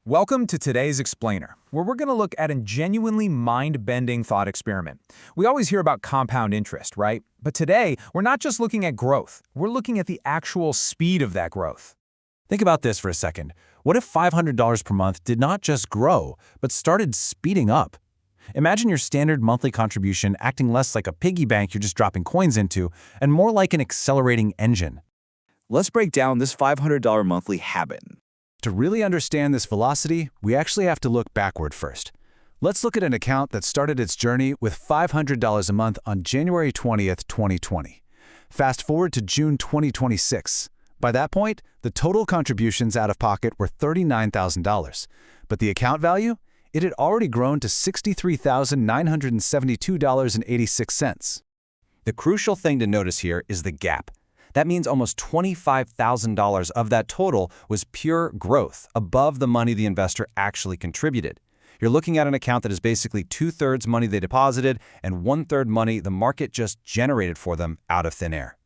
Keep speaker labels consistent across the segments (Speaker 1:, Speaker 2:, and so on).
Speaker 1: Welcome to today's Explainer, where we're going to look at a genuinely mind-bending thought experiment. We always hear about compound interest, right? But today, we're not just looking at growth, we're looking at the actual speed of that growth.
Speaker 2: Think about this for a second. What if $500 per month did not just grow, but started speeding up? Imagine your standard monthly contribution acting less like a piggy bank you're just dropping coins into, and more like an accelerating engine.
Speaker 3: Let's break down this $500 monthly habit.
Speaker 2: To really understand this velocity, we actually have to look backward first. Let's look at an account that started its journey with $500 a month on January 20th, 2020. Fast forward to June 2026. By that point, the total contributions out of pocket were $39,000. But the account value? It had already grown to $63,972.86.
Speaker 4: The crucial thing to notice here is the gap. That means almost $25,000 of that total was pure growth above the money the investor actually contributed. You're looking at an account that is basically 2/3 money they deposited and 1/3 money the market just generated for them out of thin air.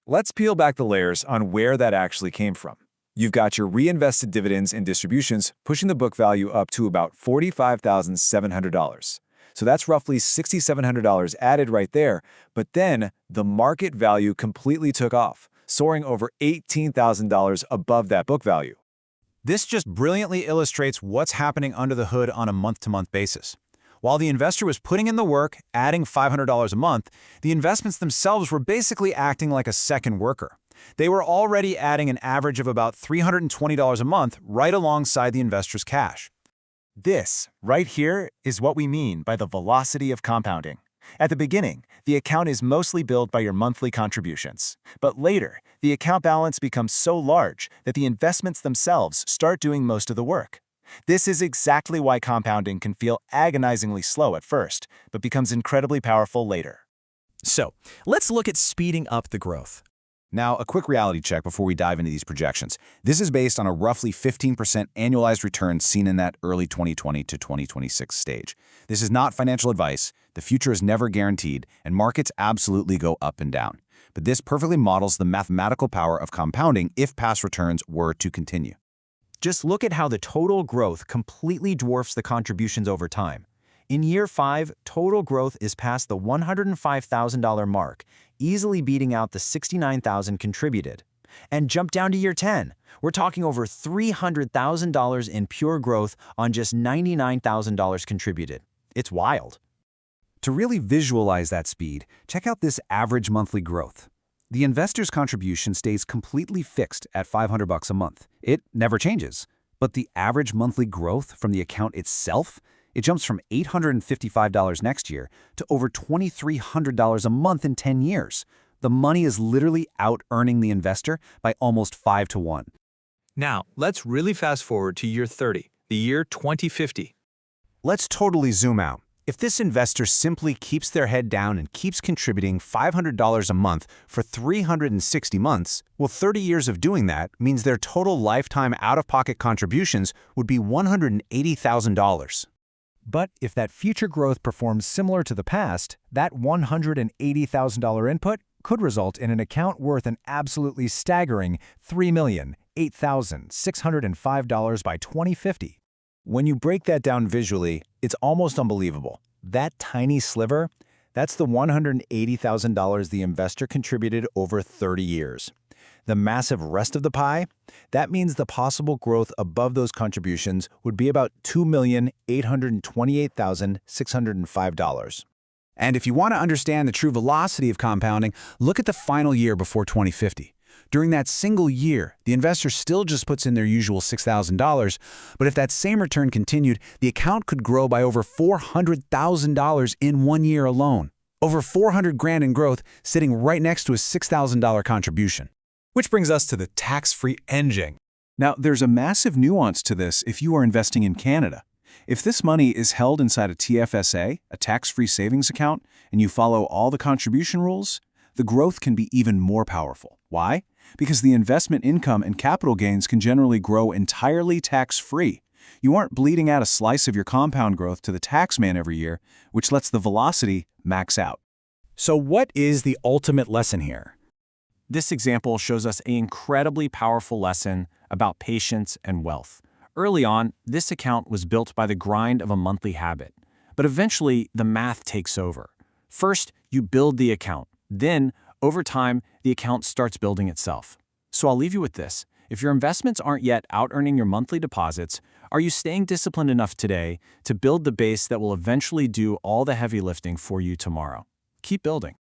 Speaker 3: Let's peel back the layers on where that actually came from. You've got your reinvested dividends and distributions pushing the book value up to about $45,700. So that's roughly $6,700 added right there, but then the market value completely took off, soaring over $18,000 above that book value.
Speaker 2: This just brilliantly illustrates what's happening under the hood on a month-to-month basis. While the investor was putting in the work, adding $500 a month, the investments themselves were basically acting like a second worker. They were already adding an average of about $320 a month right alongside the investor's cash.
Speaker 5: This, right here, is what we mean by the velocity of compounding. At the beginning, the account is mostly built by your monthly contributions. But later, the account balance becomes so large that the investments themselves start doing most of the work. This is exactly why compounding can feel agonizingly slow at first, but becomes incredibly powerful later.
Speaker 4: So, let's look at speeding up the growth.
Speaker 3: Now, a quick reality check before we dive into these projections. This is based on a roughly 15% annualized return seen in that early 2020 to 2026 stage. This is not financial advice. The future is never guaranteed, and markets absolutely go up and down. But this perfectly models the mathematical power of compounding if past returns were to continue.
Speaker 4: Just look at how the total growth completely dwarfs the contributions over time. In year 5, total growth is past the $105,000 mark, easily beating out the $69,000 contributed. And jump down to year 10. We're talking over $300,000 in pure growth on just $99,000 contributed. It's wild.
Speaker 2: To really visualize that speed, check out this average monthly growth. The investor's contribution stays completely fixed at $500 a month. It never changes. But the average monthly growth from the account itself, it jumps from $855 next year to over $2,300 a month in 10 years. The money is literally out-earning the investor by almost 5 to 1.
Speaker 1: Now, let's really fast forward to year 30, the year 2050.
Speaker 2: Let's totally zoom out. If this investor simply keeps their head down and keeps contributing $500 a month for 360 months, well, 30 years of doing that means their total lifetime out-of-pocket contributions would be $180,000. But if that future growth performs similar to the past, that $180,000 input could result in an account worth an absolutely staggering $3,008,605 by 2050.
Speaker 3: When you break that down visually, it's almost unbelievable. That tiny sliver, that's the $180,000 the investor contributed over 30 years. The massive rest of the pie, that means the possible growth above those contributions would be about $2,828,605.
Speaker 2: And if you want to understand the true velocity of compounding, look at the final year before 2050. During that single year, the investor still just puts in their usual $6,000, but if that same return continued, the account could grow by over $400,000 in 1 year alone. Over $400,000 in growth sitting right next to a $6,000 contribution.
Speaker 1: Which brings us to the tax-free engine.
Speaker 6: Now, there's a massive nuance to this if you are investing in Canada. If this money is held inside a TFSA, a tax-free savings account, and you follow all the contribution rules, the growth can be even more powerful. Why? Because the investment income and capital gains can generally grow entirely tax-free. You aren't bleeding out a slice of your compound growth to the tax man every year, which lets the velocity max out.
Speaker 2: So what is the ultimate lesson here?
Speaker 5: This example shows us an incredibly powerful lesson about patience and wealth.
Speaker 4: Early on, this account was built by the grind of a monthly habit. But eventually, the math takes over. First, you build the account. Then, over time, the account starts building itself. So I'll leave you with this. If your investments aren't yet out-earning your monthly deposits, are you staying disciplined enough today to build the base that will eventually do all the heavy lifting for you tomorrow? Keep building.